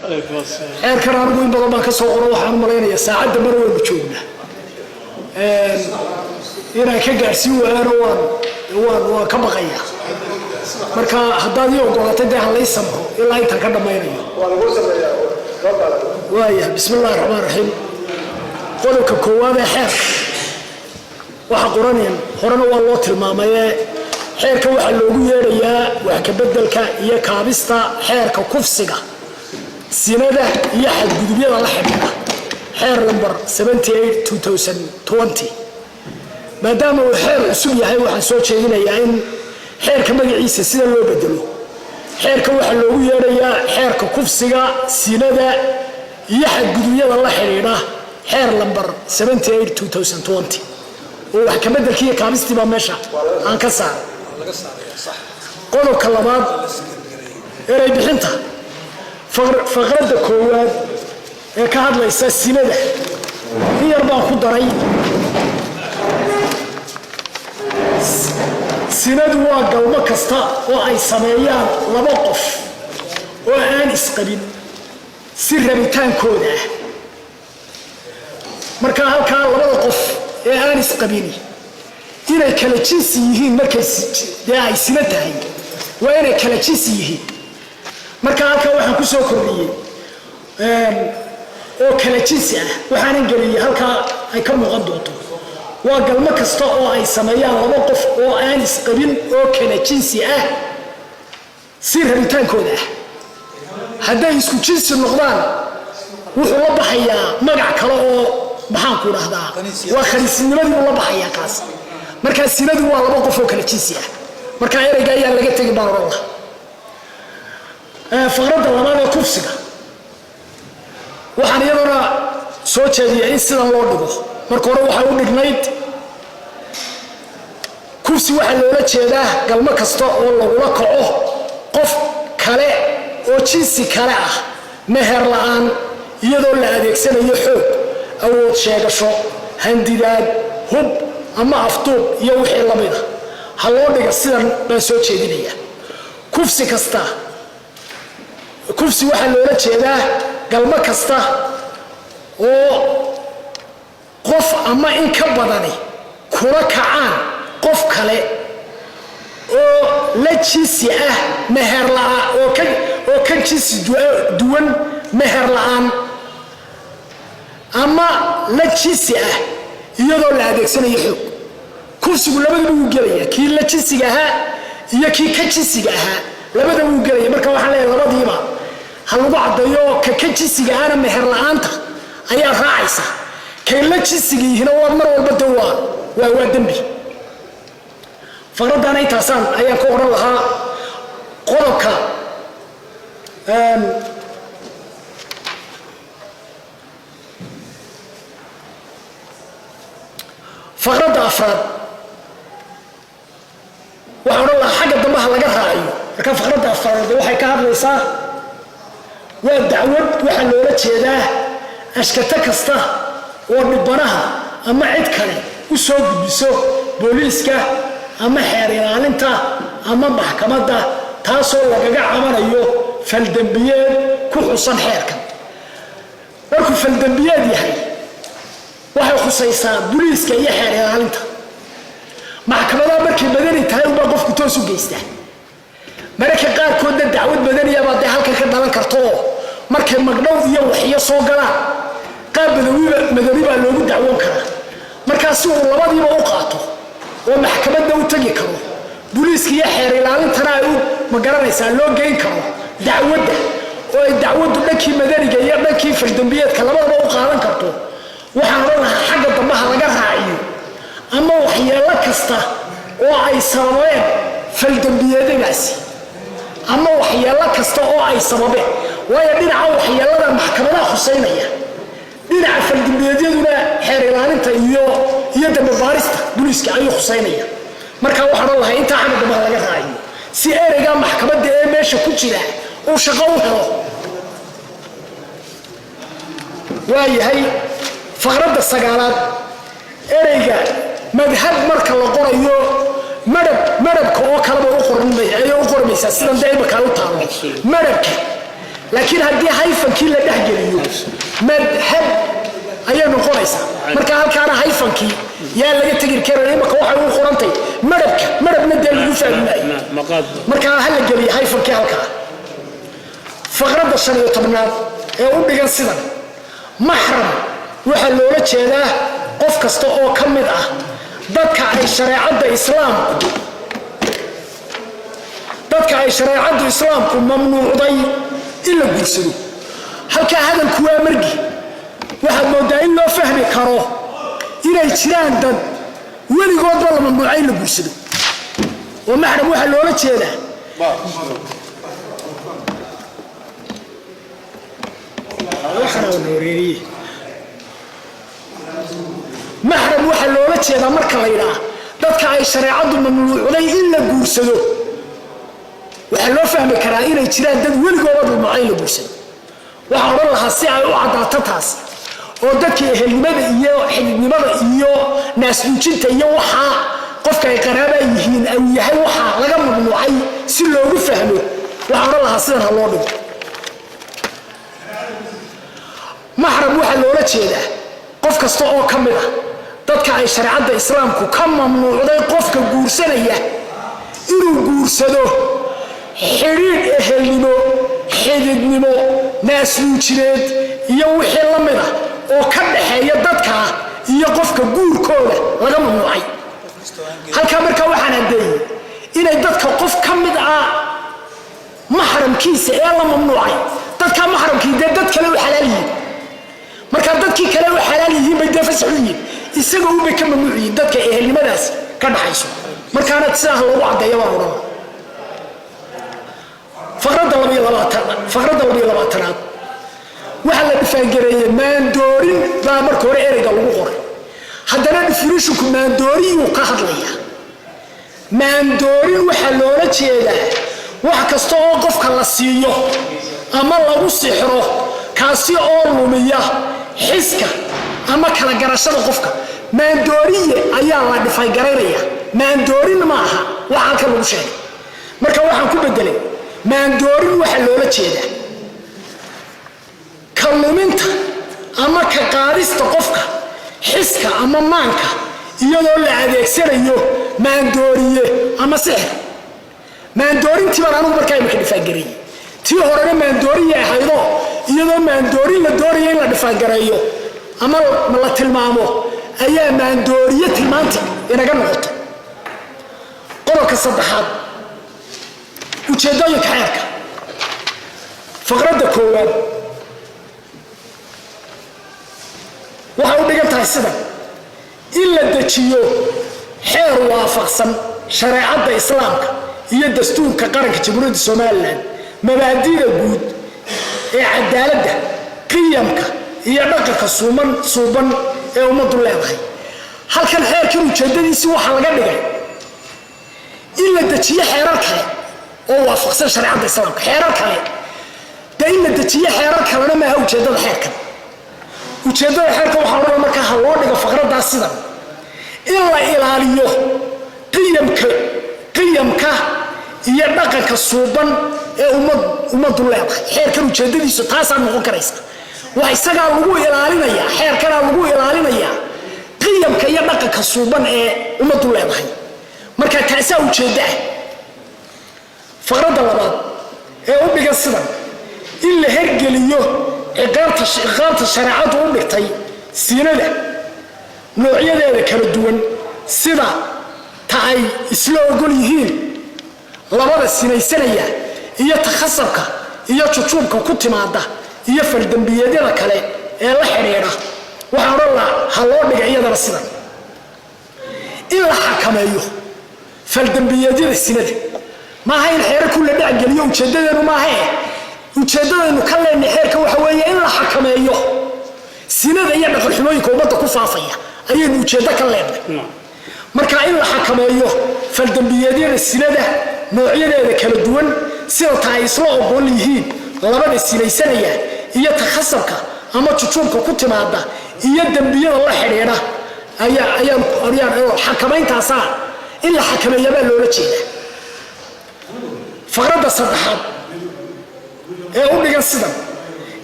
xeerkan anigu in badan baan ka soo qoro waxaan malaynayaa saacadda mar waynu joognaa inaan ka gaarsiin waayana waan ka baqayaa marka haddaad ii ogolaatay dee ha lay samro ilaa intaan ka dhammaynayo waayahay bismi illahi raxmaan raxiim qodobka koowaad ee xeerka waxa qoraneen horena waa loo tilmaamayee xeerka waxaa loogu yeedhayaa wax ka beddelka iyo kaabista xeerka kufsiga sinada iyo xadgudubyada la xidhiidha xeer number 78/2020 maadaama uu xeer cusub yahay waxaan soo jeedinayaa in xeerka magaciisa sida loo bedelo xeerka waxaa loogu yeedhayaa xeerka kufsiga sinada iyo xadgudubyada la xidhiidha xeer number 78/2020 oo wax ka beddelkiiyo kaabistii baa meesha aan ka saaray qodobka labaad eray bixinta faqradda koowaad ee ka hadlaysa sinada in yar baan ku daray sinadu waa galmo kasta oo ay sameeyaan laba qof oo aan isqabin si rabitaankooda ah marka halkaa labada qof ee aan isqabini inay kala jinsi yihiin markay ay sina tahay waa inay kala jinsi yihiin marka halkaa waxaan ku soo kordhiyey oo kala jinsi ah waxaanan geliyey halkaa ay ka muuqan doonto waa galmo kasta oo ay sameeyaan laba qof oo aan isqabin oo kala jinsi ah si rabitaankooda ah hadday isku jinsi noqdaan wuxuu la baxayaa magac kale oo maxaan ku dhahdaa waa khaniisnimadii buu la baxayaa kaas markaa sinadu waa laba qof oo kala jinsi ah markaa ereyga ayaan laga tegi baan odhan lahaa faqradda labaad ee kufsiga waxaan iyadana soo jeediyay in sidan loo dhigo marka hore waxay u dhignayd kufsi waxaa loola jeedaa galmo kasta oo lagula kaco qof kale oo jinsi kale ah meher la'aan iyadoo la adeegsanayo xoog awood sheegasho handidaad hub ama afduub iyo wixii la mida ha loo dhiga sidan baan soo jeedinayaa kufsi waxaa loola jeedaa galmo kasta oo qof ama in ka badani kula kacaan qof kale oo la jinsi ah meher la'aan oo ka jinsi duwan meher la'aan ama la jinsi ah iyadoo la adeegsanayo xoog kufsigu labadaba wuu gelaya kii la jinsiga ahaa iyo kii ka jinsiga ahaa labadaba wuu gelaya marka waxaan leeyahay labadiiba ha lagu caddeeyo ka jinsiga ahana meher la'aanta ayaa raacaysa kay la jinsiga yihiina waa mar walba de waa dembi faqraddaana intaasaan ayaan ka odhan lahaa qodobka faqradda afraad waxaan odhan lahaa xagga dambe ha laga raaciyo marka faqradda afraad waxay ka hadlaysaa waa dacwad waxaa loola jeedaa ashkato kasta oo dhibanaha ama cid kale u soo gudbiso booliiska ama xeer ilaalinta ama maxkamadda taasoo lagaga cabanayo faldembiyeed ku xusan xeerkan markuu faldembiyeed yahay waxay khusaysaa booliiska iyo xeer ilaalinta maxkamadaha markay madani tahay unbaa qofku toos u geystaa mararka qaarkoodna dacwad madaniyabaa dee halkan ka dhalan kartaoo markay magdhow iyo waxyo soo galaan qaab madani baa loogu dacwoon karaa markaa si uu labadiiba u qaato oo maxkamadda u tegi karo booliiska iyo xeer ilaalintana ay u magaranaysaa loo geyn karo dacwadda oo ay dacwaddu dhankii madaniga iyo dhankii faldembiyeedka labadaba u qaadan karto waxaan odhan lahaa xagga dambaha laga raaciyo ama waxyeello kasta oo ay sababeen faldembiyeedagaasi ama waxyeello kasta oo ay sababeen waayo dhinaca waxyeellada maxkamadaha khusaynaya dhinaca faldembiyeedyaduna xeer ilaalinta iyo dambe baarista booliiska ayuu khusaynaya markaa waxaan odhan lahaa intaa xagga dambaha laga raaciyo si ereyga maxkamadda ee meesha ku jira uu shaqo u helo waayahay faqradda sagaalaad ereyga madhab marka la qorayo madhabka oo kaleba ayay u qormaysaa sidan dee imaka u taalo madhabka laakiin haddii hayfankii la dhexgeliyo madhab ayay noqonaysaa marka halkaana hayfankii yaa laga tegi karaa imaka waxay u qorantay madhabna dee lagu fahminayo marka ha la geliyo hayfankii halkaa faqradda 15aad ee u dhigan sidan maxram waxaa loola jeedaa qof kasta oo ka mid ah dadka ay shareecadda islaamku mamnuucday in la guursado halkaa hadalku waa margi waxaad moodaa in loo fahmi karo inay jiraan dad weligoodba la mamnuucay in la guursado oo maxram waxaa loola jeedaa maxram waxaa loola jeedaa marka la yidhaah dadka ay shareecaddu mamnuucday in la guursado waxaa loo fahmi karaa inay jiraan dad weligooda mamnuucay in la guursado waxaa odhan lahaa si ay u caddaato taas oo dadkii ehelnimada iyo xididnimada iyo naasnuujinta iyo waxaa qofka ay qaraabaa yihiin ay yahay waxaa laga mamnuucay si loogu fahmo waxaa odhan lahaa sidan ha loo dhigo maxram waxaa loola jeedaa qof kasta oo ka mid ah dadka ay shareecadda islaamku ka mamnuucday qofka guursanaya inuu guursado xidhiidh ehelnimo xididnimo naasnuujineed iyo wixii la mid ah oo ka dhaxeeya dadka iyo qofka guurkooda laga mamnuucay halkaa markaa waxaan caddeeyey inay dadka qof ka mid ah maxramkiisa ee la mamnuucay dadka maxramkii dee dad kale u xalaal yihiin marka dadkii kale u xalaal yihiin bay dee fasax u yihiin isaga u bay ka mamnuuc yihiin dadka ehelnimadaas ka dhaxayso markaana sidaa loogu caddeeya baan odhan faqradda 12aad waxaa la dhifaangareeyey maandoorin baa marka hore ereyga lagu qoray haddana definitionku maandooriyuu ka hadlaya maandoorin waxaa loola jeedaa wax kasta oo qofka la siiyo ama lagu sixro kaasi oo lumiya xiska ama kala garashada qofka maandooriye ayaa la dhifaangaraynaya maandoorin ma aha waxa halka lagu sheegay marka waxaan ku bedelay maandoorin waxaa loola jeedaa ka luminta ama ka qaadista qofka xiska ama maanka iyadoo la adeegsanayo maandooriye ama sixir maandoorintii baan anugu markaa imika dhifaangareeyey tii horena maandooriye ahaydoo iyadoo maandoorin la doonaya in la dhifaangareeyo ama la tilmaamo ayaa maandooriye tilmaantii inaga noqotay qodobka 3aad ujeedooyinka xeerka faqradda 1aad waxay u dhigan tahay sidan in la dejiyo xeer waafaqsan shareecadda islaamka iyo dastuurka qaranka jamhuuriyadda somalilan mabaadi'da guud ee cadaaladda qiyamka iyo dhaqanka suuban ee ummaddu leedahay halkan xeerkan ujeedadiisii waxaa laga dhigay in la dejiyo xeerar kale oo waafaqsan shareecadda islaamka xeerar kale dee in la dejiyo xeerar kalena maaha ujeeddada xeerkan ujeeddada xeerkan waxaa odhan markaa ha loo dhigo faqraddaas sidan in la ilaaliyo qiyamka iyo dhaqanka suuban ee ummaddu leedahay xeerkan ujeeddadiisu taasaa noqon karaysa wax isagaa lagu ilaalinayaa xeerkanaa lagu ilaalinayaa qiyamka iyo dhaqanka suuban ee ummaddu leedahay marka taasaa ujeedda ah faqradda 2aad ee u dhigan sidan in la hergeliyo ciqaabta shareecaddu u dhigtay siinada noocyadeeda kala duwan sida ta ay isla ogol yihiin labada sinaysanaya iyo takhasabka iyo jujuubka ku timaada iyo faldambiyeedyada kale ee la xidhiidha waxaa odhan lahaa ha loo dhiga iyadana sidan in la xakameeyo faldambiyeedyada sinada maaha in xeero ku la dhacgeliyo ujeeddadeenu maahae ujeeddadaynu ka leenay xeerka waxa weeye in la xakameeyo sinada iyo dhaqanxumooyinka ummadda ku faafaya ayaynu ujeeddo ka leenay marka in la xakameeyo faldambiyeedyada sinada noocyadeeda kala duwan sida ta ay isla ogol yihiin labada sinaysanaya iyo takhasabka ama jujuubka ku timaada iyo dambiyada la xidhiidha ayaan xakamayntaasa in la xakameeya baa loola jeedaa faqradda 3aad dhigan sidan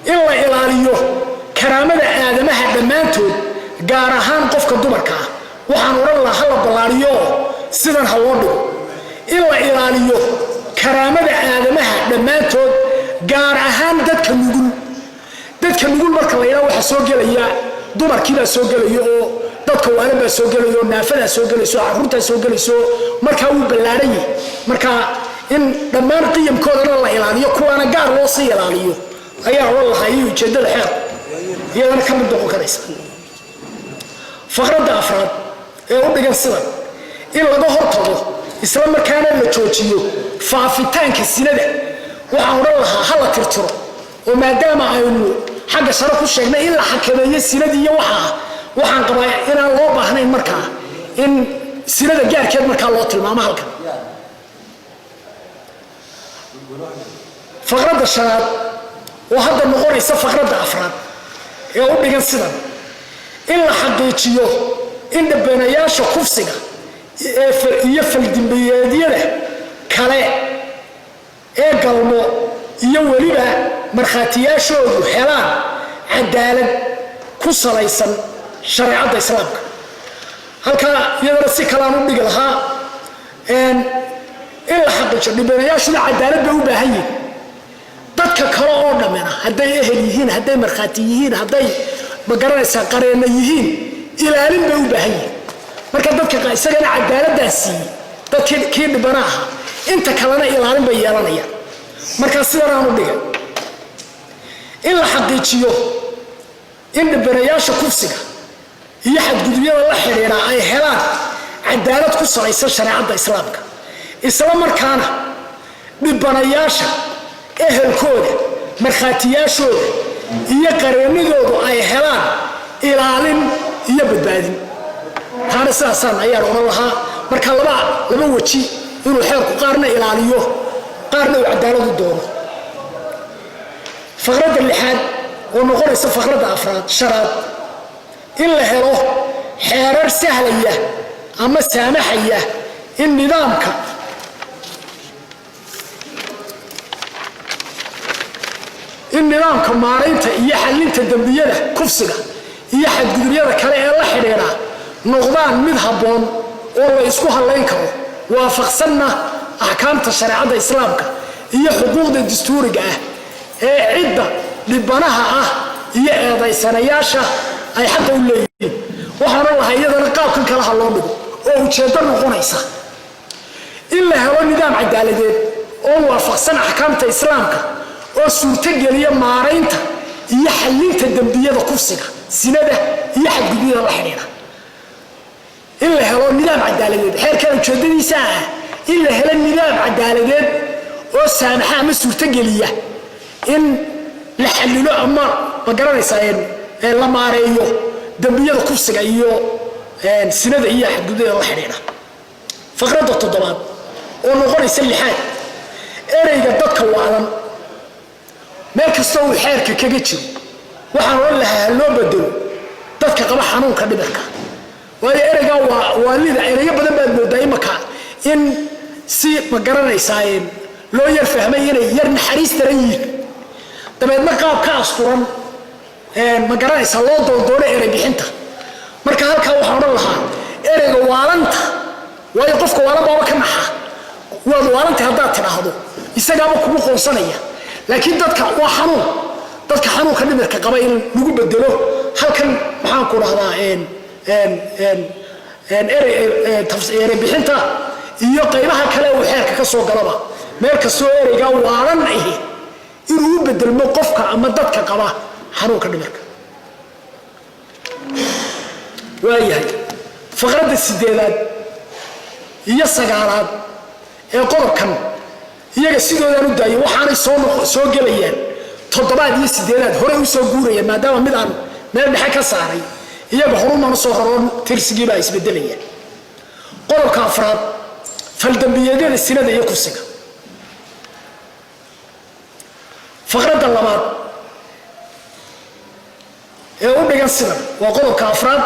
in la ilaaliyo karaamada aadamaha dhammaantood gaar ahaan qofka dumarka ah waxaan oran lahaa la ballaariyo sidan ha loo dhigo in la ilaaliyo karaamada aadamaha dhammaantood gaar ahaan dadka nugul marka la yiraahdo waxa soo gelaya dumarkii baa soo gelaya oo dadka waalan baa soo gelaya oo naafada soo gelayso carruurta soo gelayso marka uu ballaaran yahay marka in dhammaan qiyamkooda la ilaaliyo kuwana gaar loo sii ilaaliyo ayaa wallahi ujeedada xeer iyadana ka mid noqon karaysa faqradda afraad u dhigan sidan in laga hortago isla markaana la joojiyo faafitaanka sinada waxaan oran lahaa hala tirtiro oo maadaama aynu xagga sare ku sheegnay in la xakameeyo sinada iyo waxaan qabaa inaan loo baahnayn markaa in sinada gaarkeed markaa loo tilmaamo halkan faqradda shanaad oo hadda noqonaysa faqradda afraad u dhigan sidan in la xaqiijiyo in dhabbanayaasha kufsiga iyo faldimbiyeedyada kale ee galmo iyo weliba markhaatiyaashoodu helaan cadaalad ku salaysan shareecadda islaamka halkaa iyadana si kalaan u dhigi lahaa in la xaqiijiyo dhabbanayaashuna cadaalad bay u baahan yihiin dadka kale oo dhammina hadday ehel yihiin hadday markhaati yihiin hadday magaranaysaa qareenna yihiin ilaalin bay u baahan yihiin marka dadka isagana cadaaladdaa siiyey dadkii dhibana ahaa inta kalena ilaalin bay yeelanayaan markaa sidan aan u dhigay in la xaqiijiyo in dhibanayaasha kufsiga iyo xadgudubyada la xidhiidha ay helaan cadaalad ku salaysan shareecadda islaamka isla markaana dhibanayaasha ehelkooda markhaatiyaashooda iyo qareennadoodu ay helaan ilaalin iyo badbaadin taana sidaasaan ayaan oran lahaa marka laba weji inuu xeerku qaarna ilaaliyo qaarna uu cadaalad u doono faqradda lixaad oo noqonaysa faqradda shanaad in la helo xeerar sahlaya ama saamaxaya in nidaamka maaraynta iyo xallinta dembiyada kufsiga iyo xadgudubyada kale ee la xidhiidha noqdaan mid habboon oo la isku hallayn karo waafaqsanna axkaamta shareecadda islaamka iyo xuquuqda dastuuriga ah ee cidda dhibanaha ah iyo eedaysanayaasha ay xaqa u leeyihiin waxaana lahay iyadana qaabkan kale ha loo dhigo oo ujeeddo noqonaysa in la helo nidaam cadaaladeed oo waafaqsan axkaamta islaamka oo suurtogeliya maaraynta iyo xallinta dembiyada kufsiga sinada iyo xadgudubyada la xidhiidha in la helo nidaam cadaaladeed xeerkan ujeedadiisa ah in la helo nidaam cadaaladeed oo saamaxa ama suurtogeliya in la xallilo ama magaranaysaa la maareeyo dembiyada kufsiga iyo sinada iyo xadgudubyada la xidhiidha faqradda toddobaad oo noqonaysa lixaad ereyga dadka waalan meel kastoo uu xeerka kaga jiro waxaan oran lahaa loo bedelo dadka qaba xanuunka dhimirka waayo ereyga waalida ereyo badan baad moodaa imaka in si magaranaysaa loo yar fahmay inay yar naxariis daran yihiin dabeedna qaab ka asturan magaranaysaa loo doondoono erey bixinta marka halkaa waxaan odhan lahaa ereyga waalanta waayo qofka waalan baaba ka naxa waad waalantay haddaad tidhaahdo isagaaba kugu qoonsanaya laakiin dadka waa xanuun dadka xanuunka dhimirka qaba in lagu bedelo halkan maxaan ku dhahdaa erey bixinta iyo qaybaha kale uu xeerka ka soo galaba meel kastoo ereygaa waalan ahi inuu u bedelmo qofka ama dadka qaba xanuunka dhimirka waayahay faqradda 8aad iyo 9aad ee qodobkan iyaga sidoodaan u daayo waxaanay soo gelayaan 7aad iyo 8aad hore u soo guurayaan maadaama mid aan meel dhexe ka saaray iyaga horumarna soo horoon tirsigii baa isbedelayaan qodobka 4aad faldambiyeedyada sinada iyo kufsiga faqradda 2aad ee u dhigan sidan waa qodobka 4aad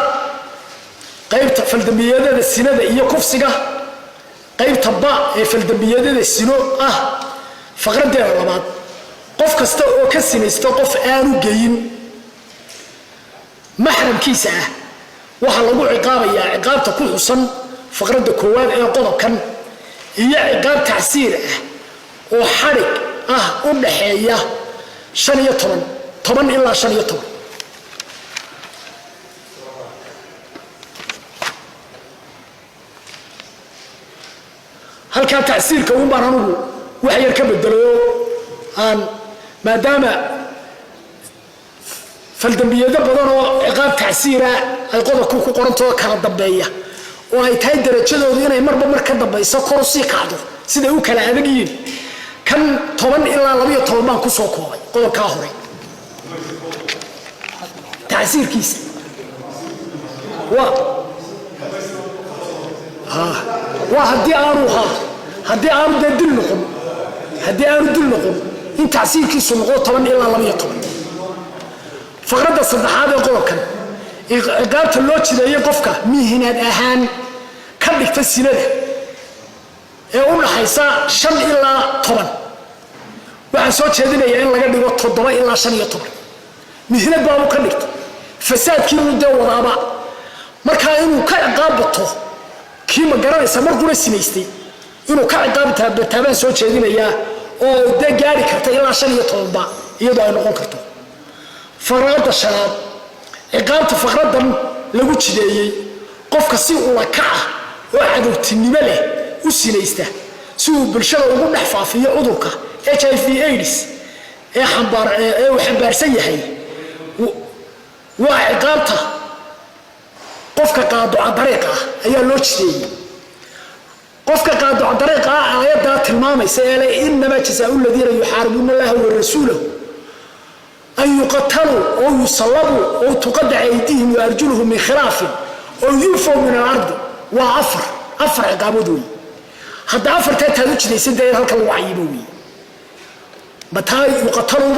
qaybta faldambiyeedyada sinada iyo kufsiga qaybta ba ee faldambiyeedyada sino ah faqraddeeda 2aad qof kasta oo ka sinaysto qof aanu geyin maxramkiisa ah waxa lagu ciqaabayaa ciqaabta ku xusan faqradda koowaad ee qodobkan iyo ciqaab tacsiir ah oo xarig ah u dhaxeeya 15 ilaa 15 halka tacsiirka uu baranuhu wax yar ka bedelo aan maadaama faldambiyada badan oo ciqaab tacsiira ay qodobku ku qoranto kala dambeeya oo ay tahay darajadoodu inay marba mar ka dambayso kor si kacdo sida uu kala adag yihiin kan 10 ilaa 12 baan ku soo koobay qodobka hore tacsiirkiisa waa haddii aanu dil noqon in tacsiirkiisu noqdo 10 ilaa 12 faqradda saddexaad ee qodobkan ciqaabta loo jideeyay qofka miihinaad ahaan ka dhigta sinada ee u dhaxaysa 5 ilaa 10 waxaan soo jeedinayaa in laga dhigo 7 ilaa 15 mihinad baa uu ka dhigta fasaadkii uu dee wadaaba markaa inuu ka ciqaab bato kii ma garanaysa markuna sinaystay inuu ka ciqaab taabaan soo jeedinayaa oo dee gaari karta ilaa 15 ba iyadoo ay noqon karto faqradda shanaad ciqaabta faqraddan lagu jideeyey qofka si ula kaca oo cadowtinimo leh u sinaysta si uu bulshada ugu dhex faafiyo cudurka HIV/AIDS ee uu xambaarsan yahay waa ciqaabta qofka qaaduca dariiqa ayaa loo jideeyey qofka qaaduca dariiqa aayadda tilmaamaysa ee inama jazaa'u alladhina yuharibuna allaha wa rasuulahu أن يقتلوا أو يصلبوا أو تقطع أيديهم وأرجلهم من خلاف أو ينفوا من الأرض وعفر عقابه هذا عفر تهدوش ليس داير هلك الوعي بوي متى يقتلوا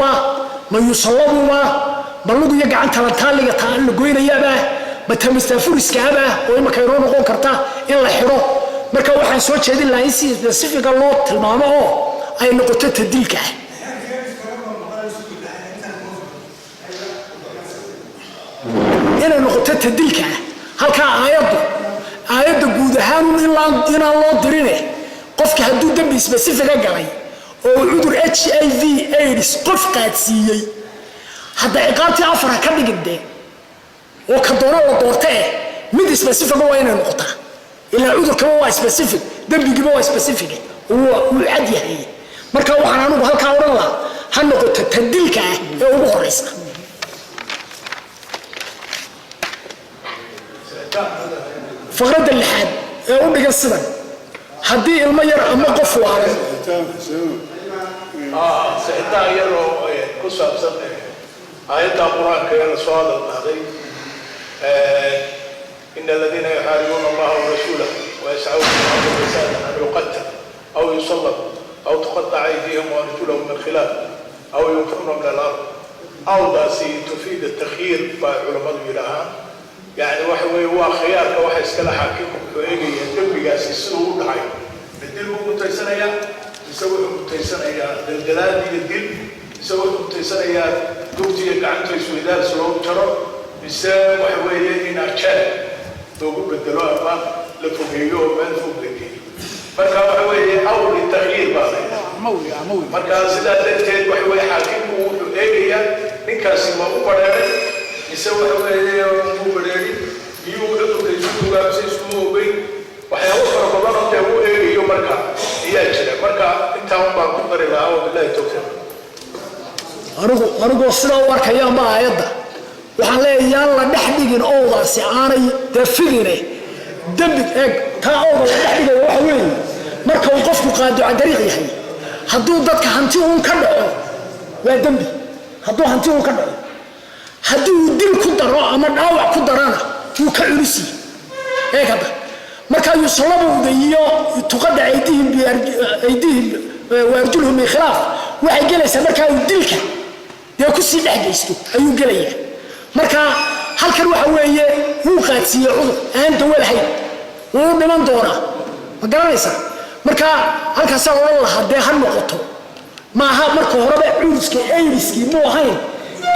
ما يصلبوا بلغوا يقع أنت لتالي تعلقوا يابا متى مستفورس كابا وإما كيرون قون كرتا إلا حرو مركا وحان سوتش هذه اللي يسي سبيسيفيك اللوت المامو أي نقطة تدلك inay noqoto tadilka halka aayadda guud ahaan inaan loo dirine qofka hadduu dambi specific galay oo cudur HIV/AIDS qof qaadsiiyey hadda ciqaabtii afar ka dhigide oo ka doona la doortay mid specific waa inay noqotaa ilaa cudurka waa specific dambigiiba waa specific uu cad yahay marka waxaan anigu halka oran lahaa ha noqoto tadilka ee ugu horeysa فقرد اللحاد أقول لك السبب هدي المير أما قفوا على سيدنا يرو قصة بسنة آيات القرآن كان سؤال هذا إن الذين يحاربون الله ورسوله ويسعون في الأرض فسادا أن يقتل أو يصلب أو تقطع أيديهم وأرجلهم من خلاف أو ينفون من الأرض أو داسي تفيد التخيير فعلماء الإلهان يعني وحوي هو خيار كواحد سكلا حاكم ويجي يدب جاسي سوء دعي الدل هو متيسنا يا يسوي متيسنا يا الجلال دي الدل يسوي متيسنا يا دوتي قعنتو يسويدال سلوك ترى يسوي وحوي هنا شال توقف بالدلوع ما لفوقيه ومن فوق ذكي مركا وحوي أول التغيير بعض موي مركا سلا تنتهي وحوي حاكم ويجي نكاسي ما هو بدأ يسوي حوالي مبررين يوجدوا كيسوا جالسين سمو بين وحيوصل رمضان تهو إيه يوم مركا هي كذا مركا أنت هم بقدر الله وبالله توكل أرجو الصلاة واركيا ما يدا وحلا يلا نحدين أوضاع سعاني تفيدني دمك تا أوضاع نحدين وحوين مركا وقفوا قادوا على طريق يحيي هدو ضدك هنتيهم كذا ودمبي هدو هنتيهم كذا haddii dil ku daro ama dhaawac ku darana uu ka culisi kada marka uu salabowda iyo tuqada aydihim waarjulhum min khilaaf waxay galaysaa marka uu dilka yaa ku sii dhaxgeysto ayuu galaya marka halkan waxa weeye uu qaadsiyo cudur aan dawalahay uu dhiman doona ma garanaysa marka halkaas oo la hadee han noqoto maaha marka horeba curuska ayriskii muu ahayn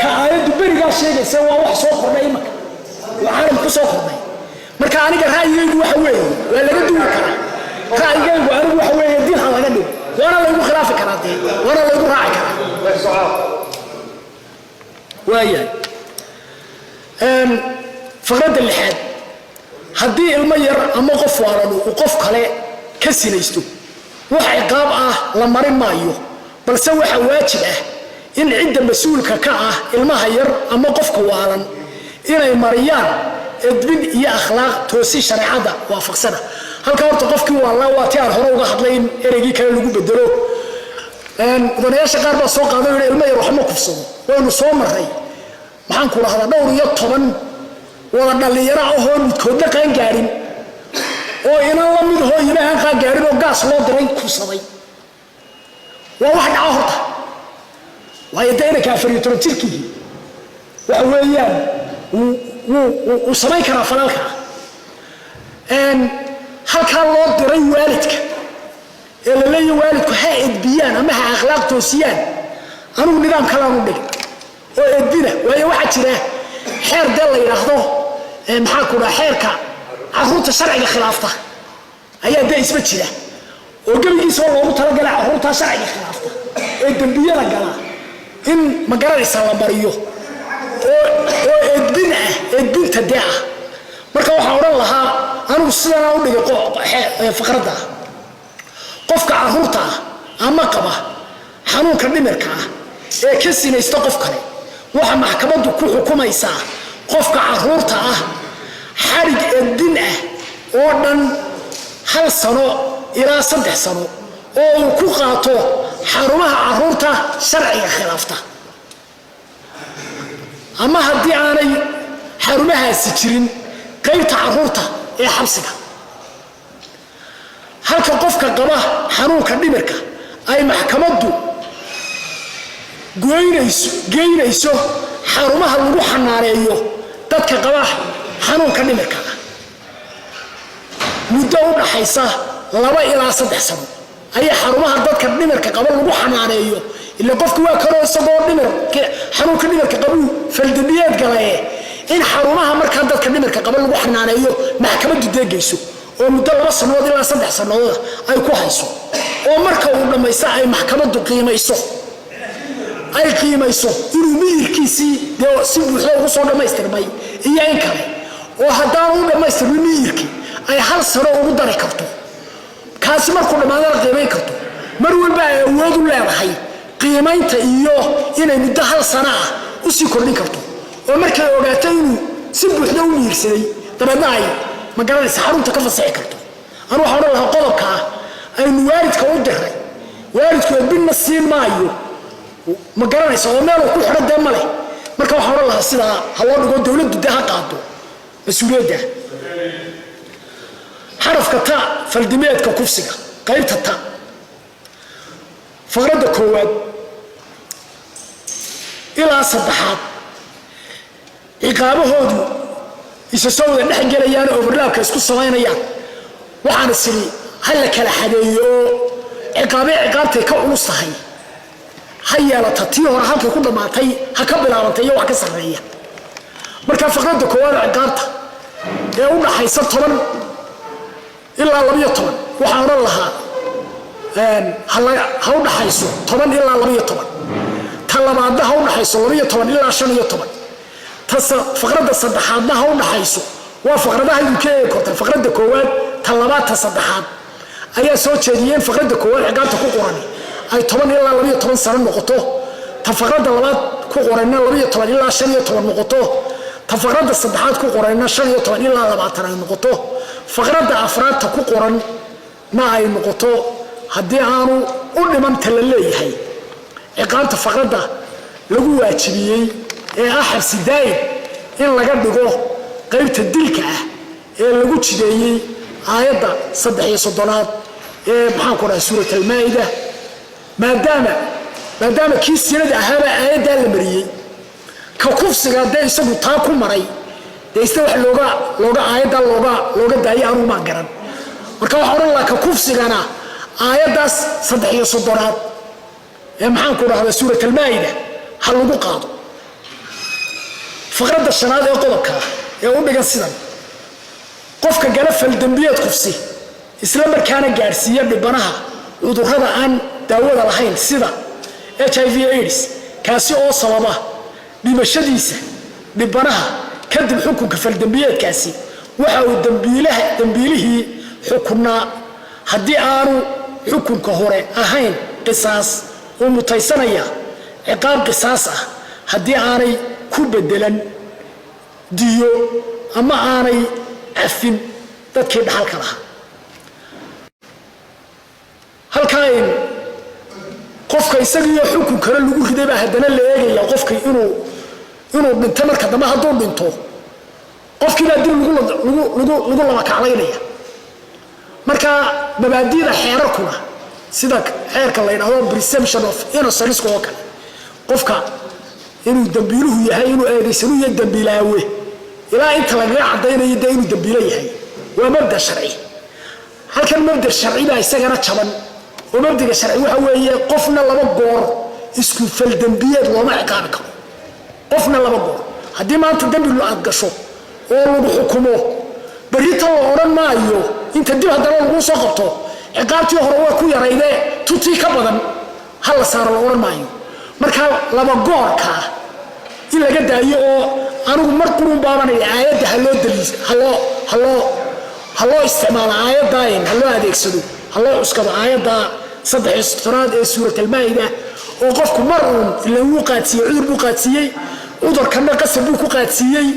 ka aayaddu berigaa sheegaysa waa wax soo kordhay imaka waa caalam ku soo kordhay marka aniga ra'yigaygu waxa weeye waa laga duwi karaa ra'yigaygu anigu waxa weeye diin ha laga dhigo waana laygu khilaafi karaa dee waana laygu raaci karaa waayahay faqradda lixaad haddii ilmo yar ama qof waalanu uu qof kale ka sinaysto wax ciqaab ah la marin maayo balse waxa waajib ah in cidda mas-uulka ka ah ilmaha yar ama qofka waalan inay mariyaan edbin iyo akhlaaq toosi shareecada waafaqsana halka horta qofkii waalaa waa tii aan hore uga hadlay in ereygii kale lagu bedelo mudanayaasha qaar baa soo qaaday inay ilmo yar waxma kufsado waynu soo marray maxaan ku lahdaa 12 wada dhalinyaro ahoo midkoodna qaan gaarin oo inan la mid hoo ilaahan qaan gaarin oo gaas loo diray kufsaday waa wax dhaca horta waayo dayna kaafiriyo jirkii waxa weeyaan uu samayn karaa falaalka halkaa loo diray waalidka ee la leeyahay waalidku ha edbiyaan ama ha akhlaaq toosiyaan anugu nidaam kalaanu dhig oo edbina waayo waxaa jira xeer dee la yidhaahdo maxaa ku dhaha xeerka carruurta sharciga khilaafta ayaa dee isma jira oo gebigiisa oo loogu talagalay carruurta sharciga khilaafta ee dembiyada gala in magaranaysa la bariyo oo edbin ah edbinta dee ah marka waxaan odhan lahaa anigu sidana u dhigay faqradda qofka carruurta ah ama qaba xanuunka dhimirka ah ee ka sinaysta qof kale waxa maxkamaddu ku xukumaysaa qofka carruurta ah xarig edbin ah oo dhan 1 sano ilaa 3 sano oo uu ku qaato xarumaha carruurta sharciga khilaafta ama haddii aanay xarumahaasi jirin qaybta carruurta ee xabsiga halka qofka qaba xanuunka dhimirka ay maxkamaddu geynayso xarumaha lagu xanaaneeyo dadka qaba xanuunka dhimirka muddo u dhaxaysa 2 ilaa 3 sano ayaa xarumaha dadka dhimirka qaba lagu xanaaneeyo ila qofku waa karo isagoo xanuunka dhimirka qabu faldabiyeed galay in xarumaha marka dadka dhimirka qaba lagu xanaaneeyo maxkamaddu deegayso oo muddo 2 sanood ilaa 3 sanood ay ku hayso oo marka uu dhamaysto ay maxkamaddu qiimayso inuu miyirkiisii dee si buuxda ugu soo dhammaystirmay iyo in kale oo haddaan u dhammaystirmin miyirkii ay 1 sano ugu dari karto kaasi markuu dhammaadana qiimayn karto mar walba ay awood u leedahay qiimaynta iyo inay muddo 1 sano ah u sii kordhin karto oo markay ogaato inuu si buuxda u miyirsaday dabeedna ay magaranaysa xarunta ka fasaxi karto anu waxaan odhan lahaa qodobka ah aynu waalidka u diray waalidku edbinna siin maayo ma garanaysa oo meel ku xidhan dee male marka waxaan odhan lahaa sidaa ha loo dhigo dowladdu dee ha qaado mas-uuliyadda xarafka ta faldimeedka kufsiga qaybta ta faqradda 1 ilaa 3 ciqaabahoodu isa soo wada dhex gelayaan oo overlaapka isku samaynayaan waxaan isiri hal la kala xadeeyo ciqaabtay ka culus tahay ha yeelata tii hore halkay ku dhammaatay ha ka bilaabantay iyo wax ka sarreeya marka faqradda 1 ciqaabta ee u dhaxaysa 10 ilaa 12 waxaan odhan lahaa ha u dhaxayso 10 ilaa 12 ta labaadna ha u dhaxayso 12 ilaa 15 ta faqradda saddexaadna ha u dhaxayso waa faqradaha UK ee korta faqradda 1 ta labaad ta saddexaad ayaa soo jeediyeen faqradda 1 ciqaabta ku qoran ay 10 ilaa 12 sano noqoto ta faqradda labaad ku qorayna 12 ilaa 15 noqoto ta faqradda saddexaad ku qorayna 15 ilaa 20 ay noqoto faqradda afraad ta ku qoran ma ay noqoto haddii aanu u dhiman tala leeyahay ciqaabta faqradda lagu waajibiyey ee xabsi daa'im in laga dhigo qaybta dilka ah ee lagu jideeyey aayadda 33 ee maxaan ku dhahay suurat al-maa'ida maadaama kii sinada ahaaba aayaddaa la mariyey ka kufsiga dee isagu taa ku maray dee isna wax looga aayaddaa looga daayay anugu maan garan marka waxaan odhan lahaa ka kufsigana aayaddaas 33 maxaan ku dhahdaa suurat al-maa'ida ha lagu qaado faqradda shanaad ee qodobka ee u dhigan sidan qofka gala faldambiyeed kufsi isla markaana gaarsiiya dhibanaha cudurrada aan daawada lahayn sida HIV/AIDS kaasi oo sababa dhimashadiisa dhibanaha kadib xukunka faldambiyeedkaasi waxa uu dambiilihii xukunaa haddii aanu xukunka hore ahayn qisaas oo mutaysanaya ciqaab qisaas ah haddii aanay ku bedelan diyo ama aanay cafin dadkii dhaxalka lahaa halkaa qofka isagiiyo xukun kale lagu riday baa haddana la eegaya qofka inuu dhinto marka dambe hadduu dhinto qofkii baa dib lagu laba kaclaynaya marka mabaadiida xeerarkuna sida xeerka la yidhaahdo presumption of innocence oo kale qofka inuu dambiiluhu yahay inuu eedaysanu yahay dambiilaawe ilaa inta lagaga cadaynayo dee inuu dambiilo yahay waa mabda sharci halkan mabda sharci baa isagana jaban oo mabdiga sharci waxa weeye qofna laba goor isku faldambiyeed looma ciqaabi karo qofna laba goor haddii maanta dambi aad gasho oo lagu xukumo berrita la odhan maayo inta dib haddana lagu soo qabto ciqaabtii hore waa ku yaraydee tutii ka badan hal la saaro la odhan maayo marka laba goorka in laga daayo oo anigu mar qurun baabanaya aayadda haloo isticmaalo aayaddayn haloo adeegsado haloo cuskado aayadda 3 ee suurat al-maa'ida oo qofku mar uun lagu qaadsiiyey cudur buu qaadsiiyey cudurkana qasab buu ku qaadsiiyey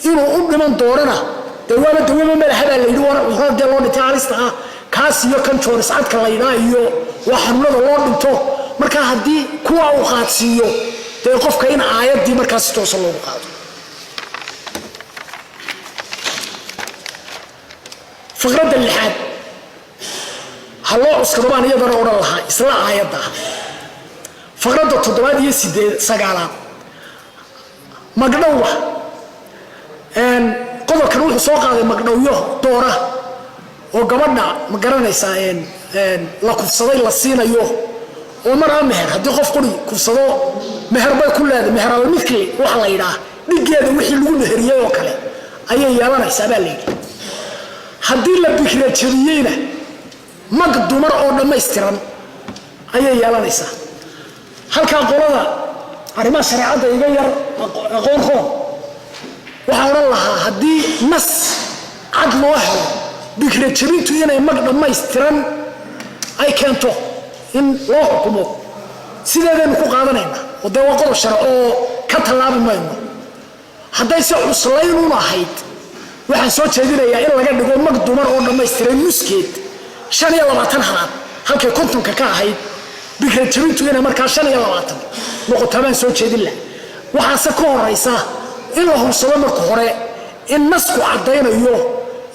inuu u dhiman doonana dawaama malahabaa la yidhi cudurada loo dhintay halista ah kaas iyo kan jooris cadka la yidhaa iyo waa xanuunada loo dhinto marka haddii kuwa uu qaadsiiyo dee qofka in aayaddii markaas toosa loogu qaado faqradda lixaad haloo cuskado baan iyadana odhan lahaa isla aayadda faqradda 7 iyo 9 magdhowga qodobkan wuxuu soo qaaday magdhowyo doora oo gabadha ma garanaysaa la kufsaday la siinayo oo maraa meher haddii qof qori kufsado meher bay ku leedahay meher almidkii waxa la yidhaa dhigeeda wixii lagu meheriyey oo kale ayay yeelanaysaa baa la yidhi haddii la bikra jabiyeyna mag dumar oo dhammaystiran ayay yeelanaysaa halkaa qolada arrimaha shareecadda iga yar aqoonkood waxaa odhan lahaa haddii nas cad loo helo bikra jabintu inay mag dhammaystiran ay keento in loo xukumo sideedaynu ku qaadanayna oo dee waa qodob sharci oo ka tallaabi mayno haddayse cuslaynun ahayd waxaan soo jeedinayaa in laga dhigo mag dumar oo dhammaystiran nuskeed 25 halaad halkay 50 ka ahayd bikra jabintu inay markaa 25 noqoto baan soo jeedin lahaa waxaase ka horaysa in la hursado marka hore in nasku caddaynayo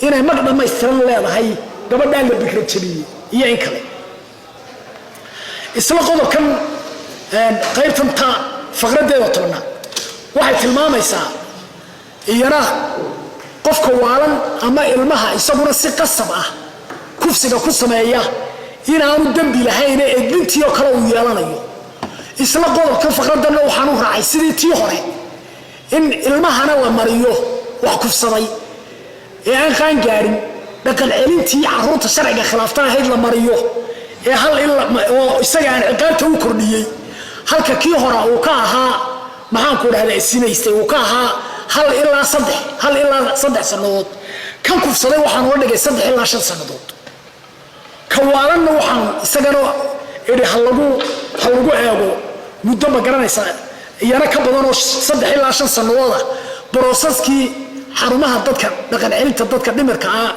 inay mag dhammaystiran leedahay gabadhaan la bikra jabiyey iyo in kale isla qodobkan qaybtan faqraddeeda 10 waxay tilmaamaysaa iyana qofka waalan ama ilmaha isaguna si qasab ah kufsiga ku sameeya inaanu dambi lahayn ee edbintii oo kale uu yeelanayo isla qodobkan faqradana waxaan u raacay sidii tii hore in ilmahana la mariyo wax kufsaday ee aan qaan gaarin dhaqan celintii carruurta sharciga khilaafta ahayd la mariyo ee hal oo isaga aan ciqaabta u kordhiyey halka kii hore uu ka ahaa maxaan ku dhahdaa isinaystay uu ka ahaa hal ilaa 3 sannadood kan kufsaday waxaan uga dhigay 3 ilaa 5 sannadood ka waalanna waxaan isagana idhi ha lagu eego muddo ma garanaysaa iyana ka badan oo 3 ilaa 5 sannadood ah broseeskii xarumaha dadka dhaqan celinta dadka dhimirka ah